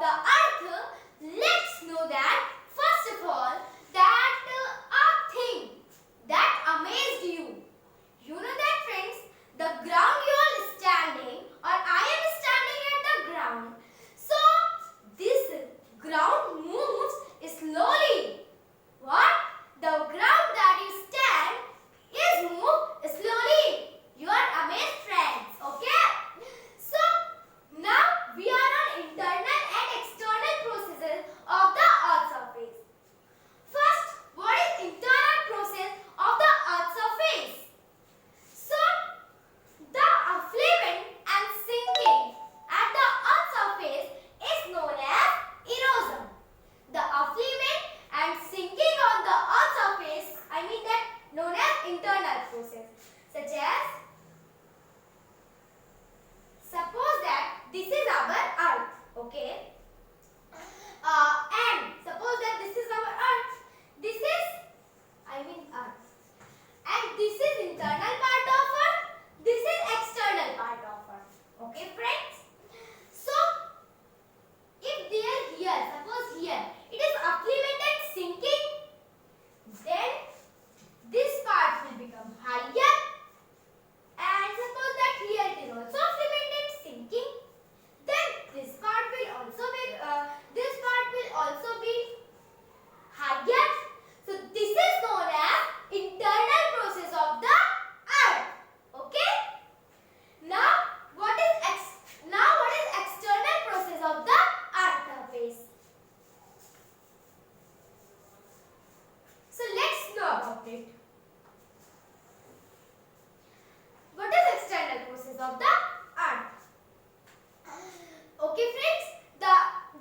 the earth, let's know that first of all that a thing that amazed you. You know that friends, the ground you are standing or I am standing at the ground. So this ground moves slowly. What? The ground that you stand is move slowly. You are amazed friends. Okay? So now we are on internal and external processes of the earth's surface. First, what is internal process of the earth's surface? So the affluent and sinking at the earth's surface is known as erosion. The affluent and sinking on the earth's surface, that known as internal process, such as suppose that this is our earth, okay, and suppose that this is our earth, this is earth, and this is internal part of earth, this is external part of earth, okay friends. So if here, suppose here it is affluent and sinking, then this part will become higher, and suppose that here it is also affluent and sinking, then this part will also be higher. So this is known as internal process of the earth. Okay. Now what is external process of the earth surface? So let's know about it. What is external process of the earth? Okay friends, the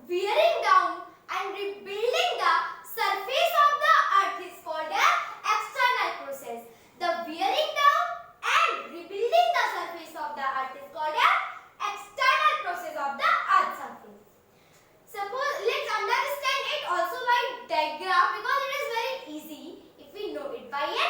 wearing down and rebuilding the surface of the earth is called an external process. The wearing down and rebuilding the surface of the earth is called an external process of the earth surface. Suppose let's understand it also by diagram because it is very easy if we know it by a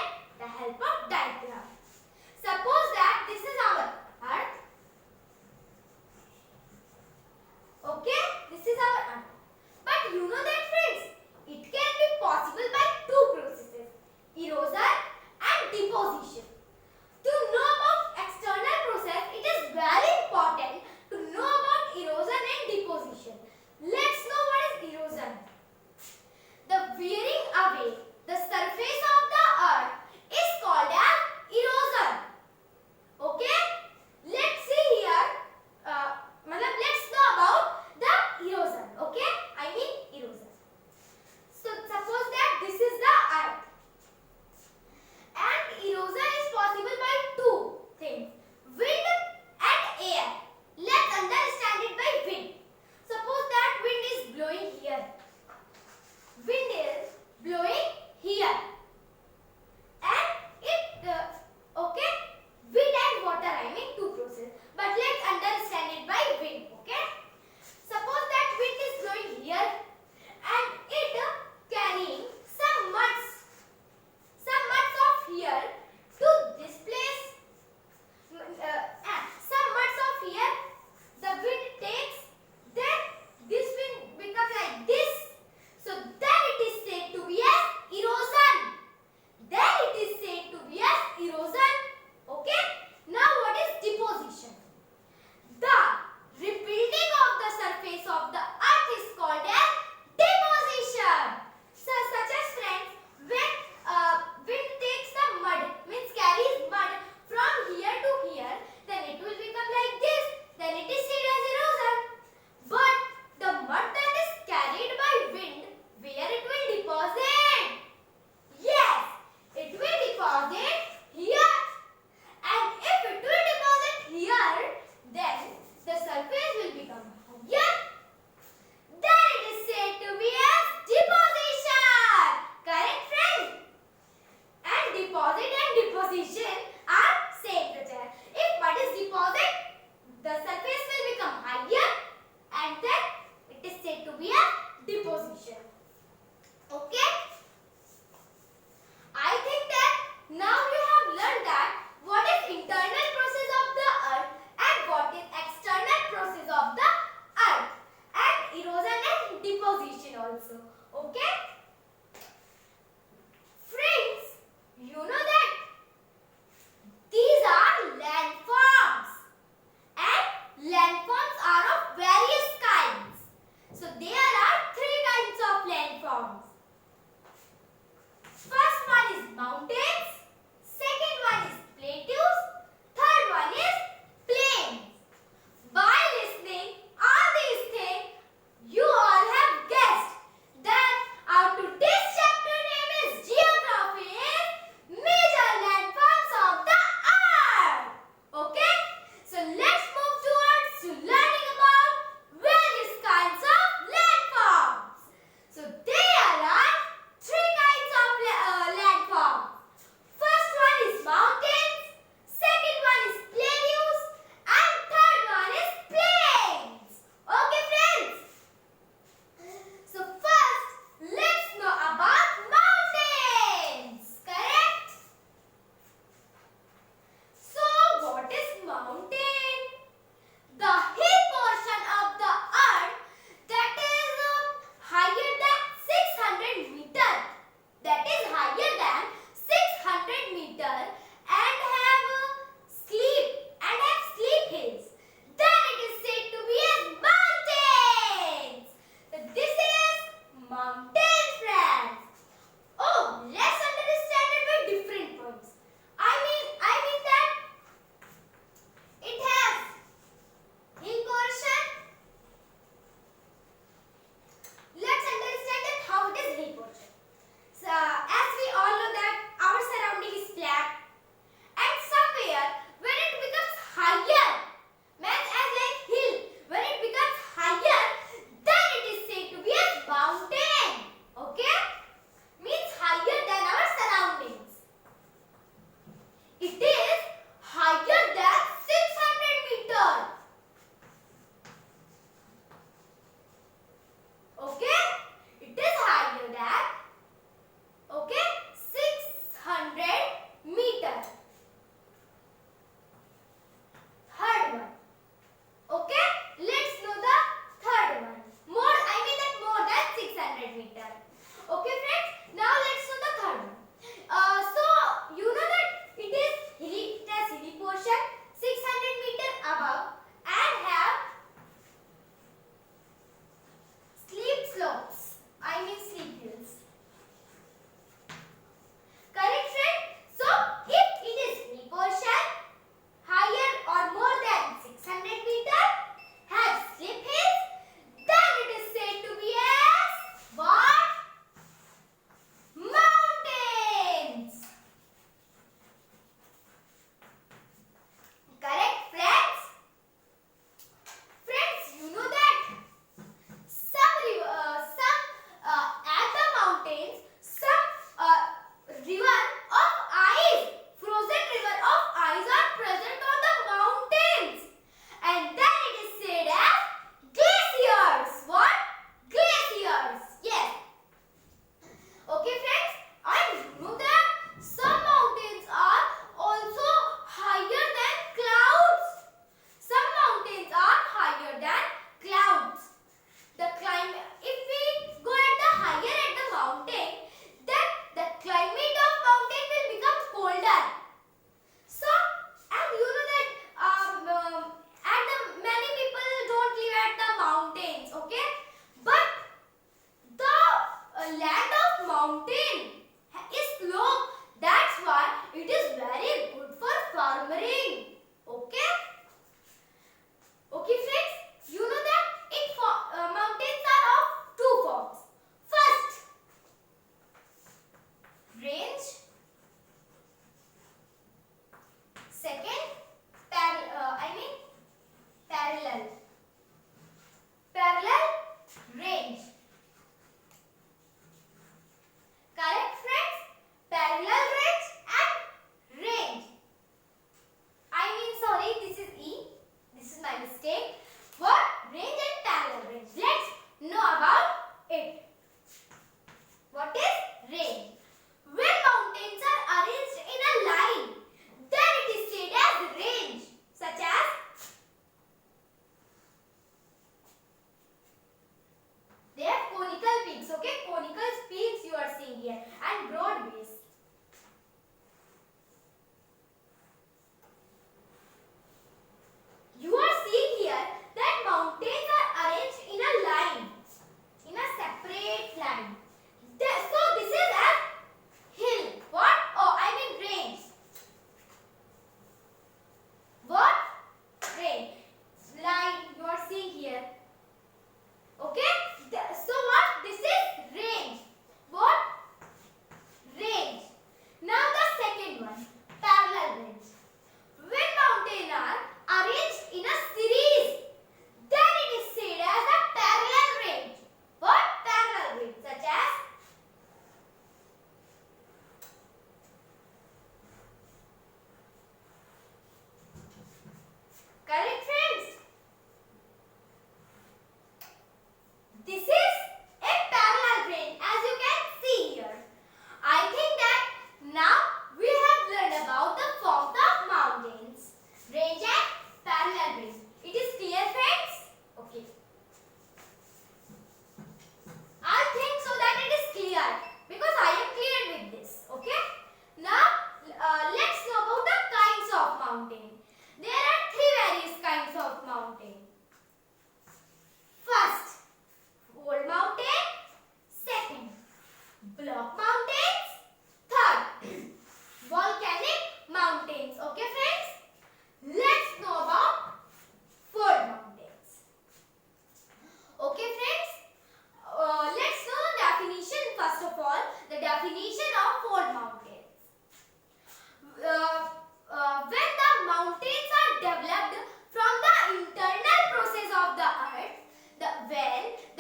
also. Okay? Friends, you know that these are landforms, and landforms are of various kinds. So there are three kinds of landforms. First one is mountains, second one is plateaus, third one is plains. By listening all these things, you all have guessed that out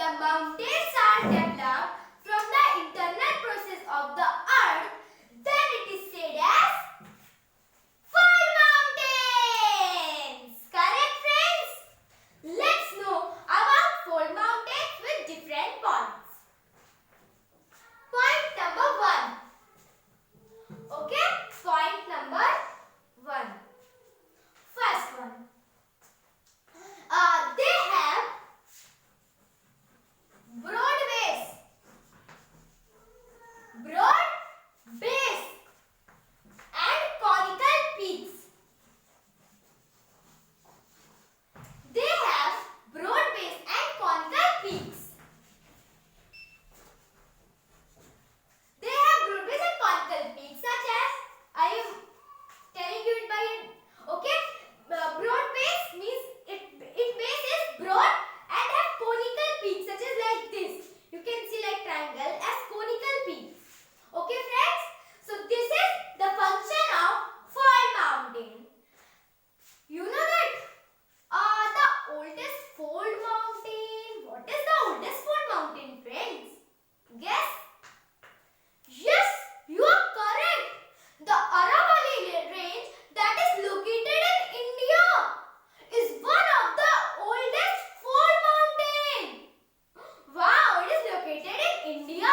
the mountains are developed from the internal process of the earth, then it is said as fold mountains. Correct, friends? Let's know about fold mountains with different points. Point number 1. Okay, point number 1. First one. They have broad base. Broad base and conical peaks. They have broad base and conical peaks. They have broad base and conical peaks such as, I am telling you it by, okay, broad base means its base is broad and have conical peaks such as like this. You can see like triangle as conical peaks. Okay, friends? So this is the function of fold mountain. You know that the oldest fold mountain. What is the oldest fold mountain, friends? Guess? Yes, you are correct. The Aravalli range that is located in India is one of the oldest fold mountain. Wow, it is located in India.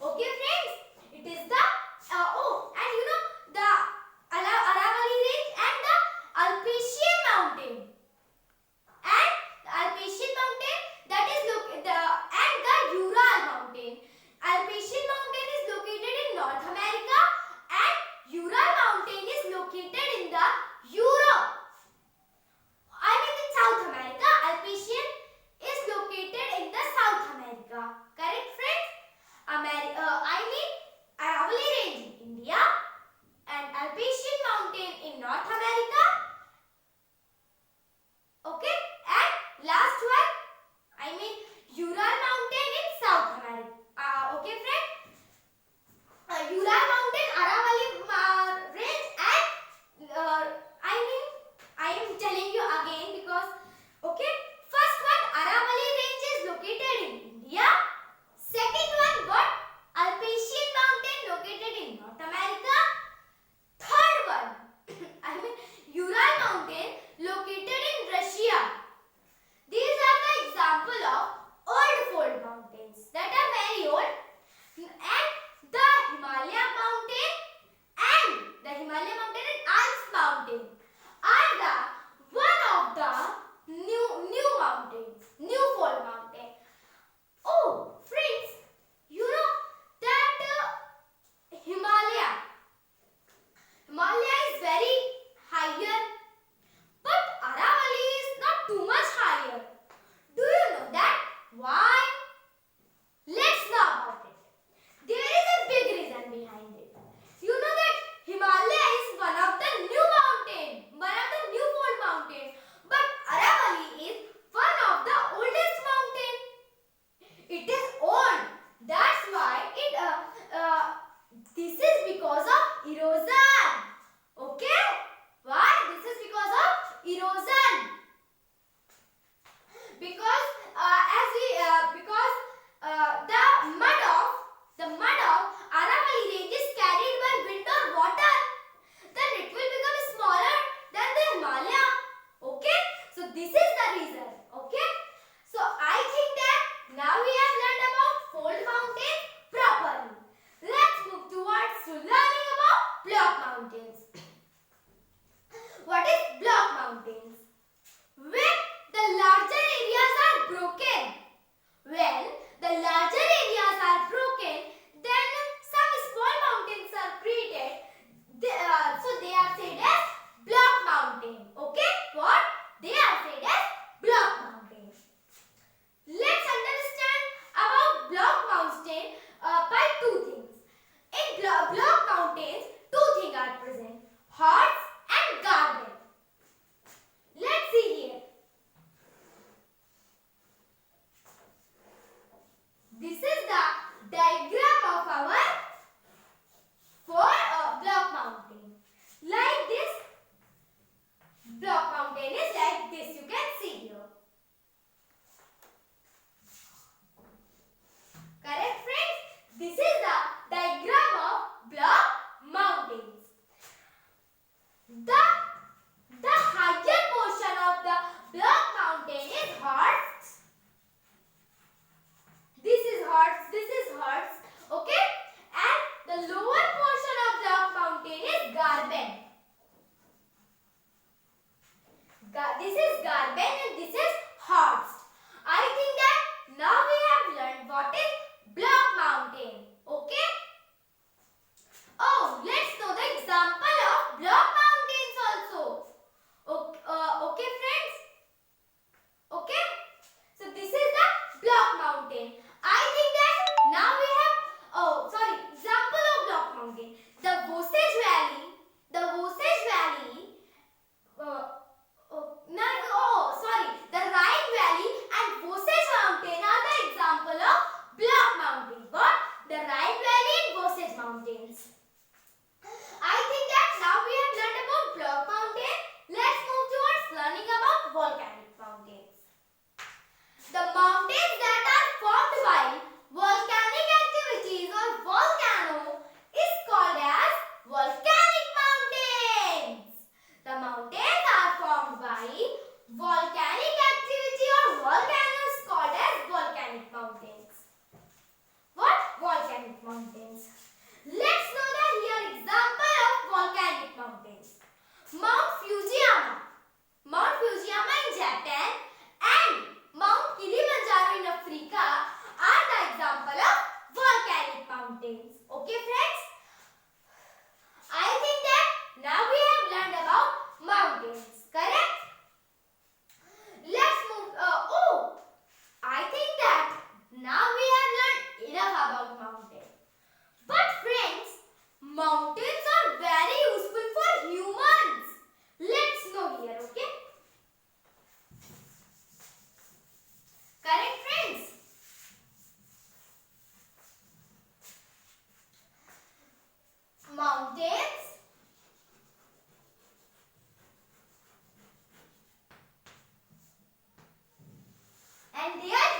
Okay, friends, it is the and you know the Aravalli range and the Alpesian mountain. And the Alpesian mountain that is and the Ural mountain. Alpesian mountain is located in North America and Ural mountain is located in the Europe. I mean in South America. Alpesian is located in the South America. Correct, friends? Aravalli range in India and Alpesian mountain in North America. Okay, and last one, Ural mountain in South America. Okay, friends? Ural mountain, Aravalli range and I am telling you again because, okay, first one, Aravalli range is located in India. Second one, what? Alpesian mountain located in North America. Third one, Ural mountain located in Russia. These are the example of old fold mountains that are very old. And the Himalaya mountain and Alps mountain are the one of the new mountains, new fold mountain. Oh, friends, you know that Himalaya is very higher, but Aravalli is not too much higher. Do you know that? Why? Let's know about it. There is a big reason behind it. You know that Himalaya is one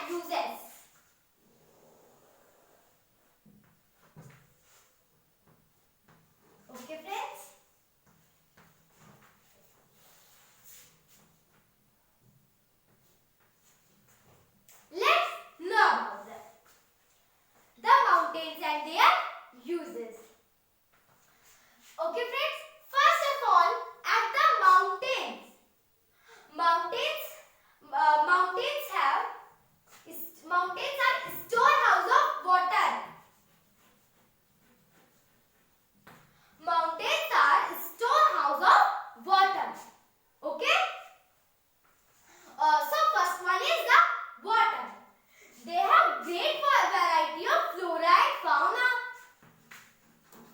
and uses. Okay, friends? Let's know about them. The mountains and their uses. Okay, friends? First of all, at the mountains. Mountains are storehouse of water. Mountains are storehouse of water. Okay? So first one is the water. They have great variety of flora and fauna.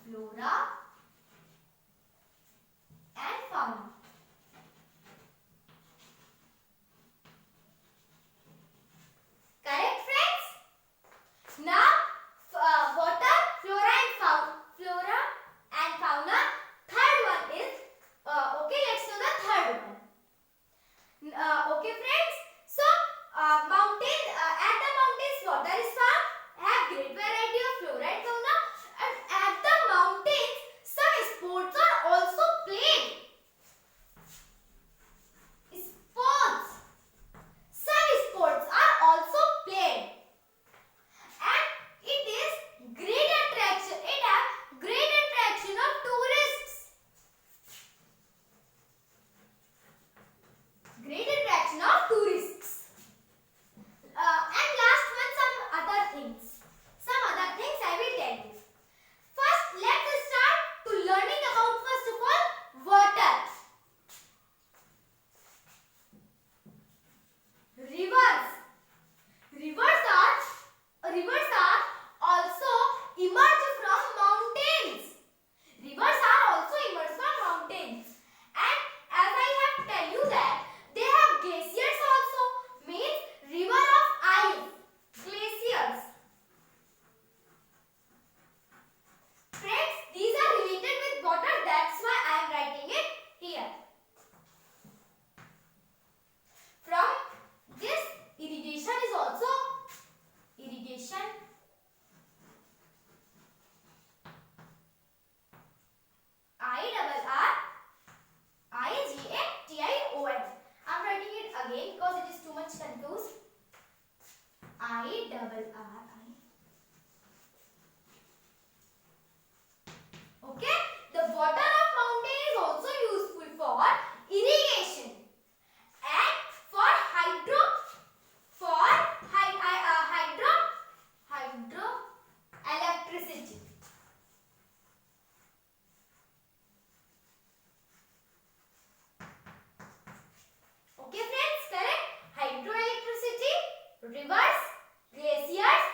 Flora and fauna. Correct, friends? Now, water, flora and fauna. Third one is, okay, let's know the third one. Okay, friends? So, at the mountains, water is found, have great variety of flora and fauna, and at the mountains, some sports are also played. Some sports are also played. And it is great attraction. It has great attraction of tourists. Great attraction of tourists. And last one, some other things. Some other things I will tell you. First, let's start to learning about first of all water. Rivers are also emerged from mountains. Rivers are also emerged from mountains. And as I have tell you that they have glaciers also, means river of ice. Glaciers. Friends, these are related with water, that's why I am writing it here. From this, irrigation is also irrigation. I-double-R-I-G-A-T-I-O-N. I'm writing it again because it is too much confused. I-double-R-I. Okay? The water of mountain is also useful for irrigation and for hydroelectricity. Okay, friends, correct? Hydroelectricity, rivers, glaciers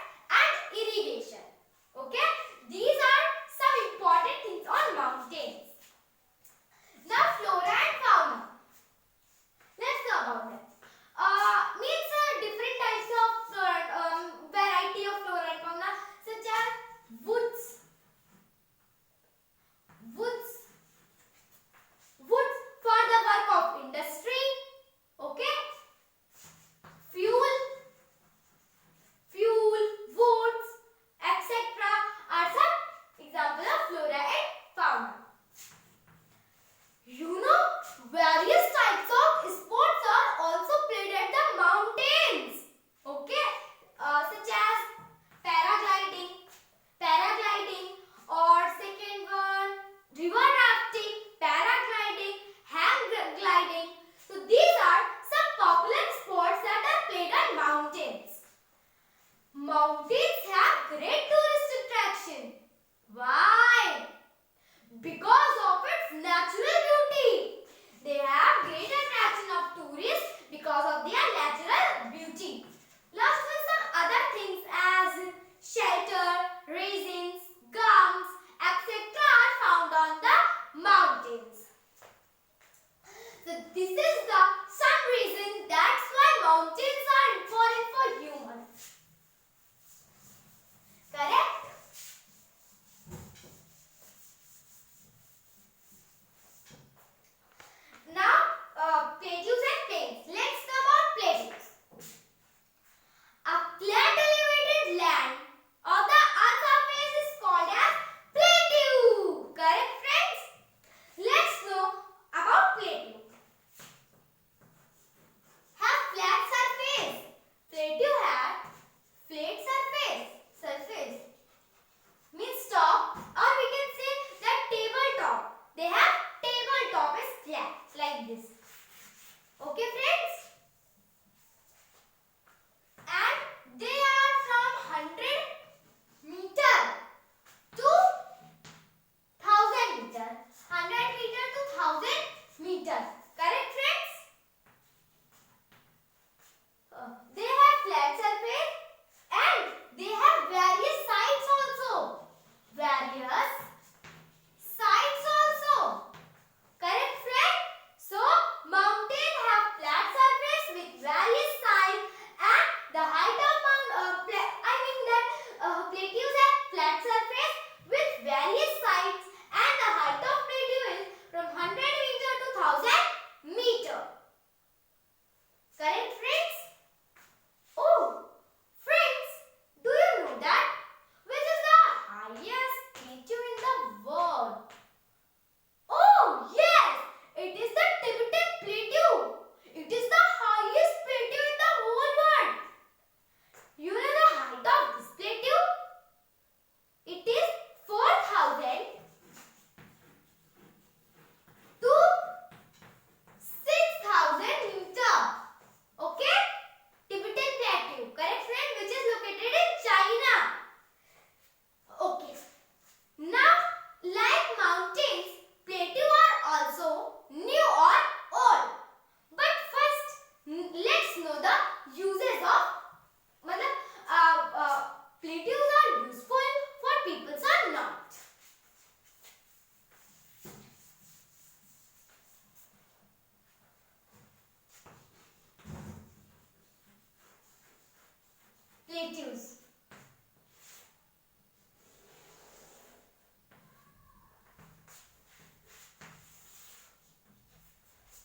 Plateaus.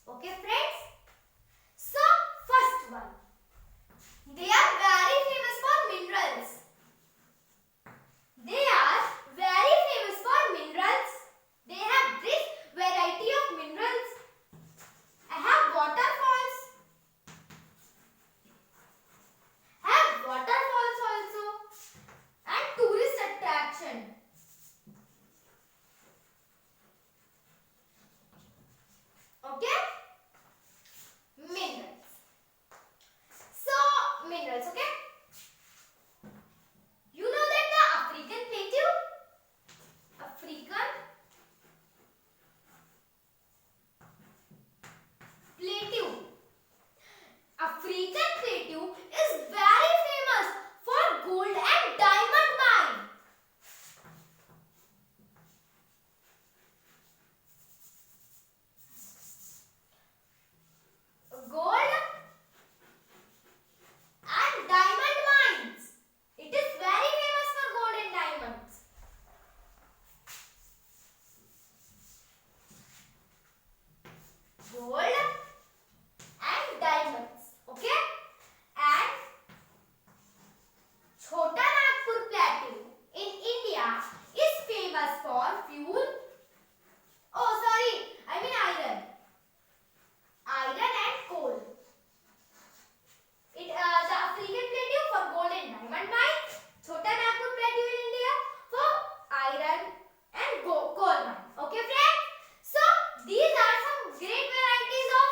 Okay friends, so first one, they are very famous for minerals. They are very famous for minerals. They have this variety of minerals. I have waterfalls. Also and tourist attraction. Okay? Minerals. So, minerals, okay? You know that the African plateau? African plateau is very famous for gold and diamond mine. Gold and diamond mines. It is very famous for gold and diamonds. Gold and diamonds. Okay? And Chota Nagpur Plateau in India is famous for fuel. Oh, sorry. I mean iron. Iron and coal. The African Plateau for gold and diamond mine. Chota Nagpur Plateau in India for iron and coal mine. Okay, friends? So, these are some great varieties of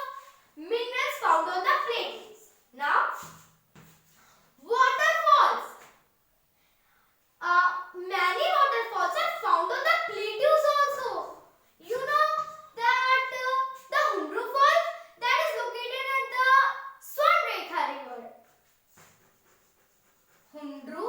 minerals found on the plateaus. Now, waterfalls. Many waterfalls are found on the plateaus also. You know that the Hundru Falls that is located at the Swan Rekha River. Hundru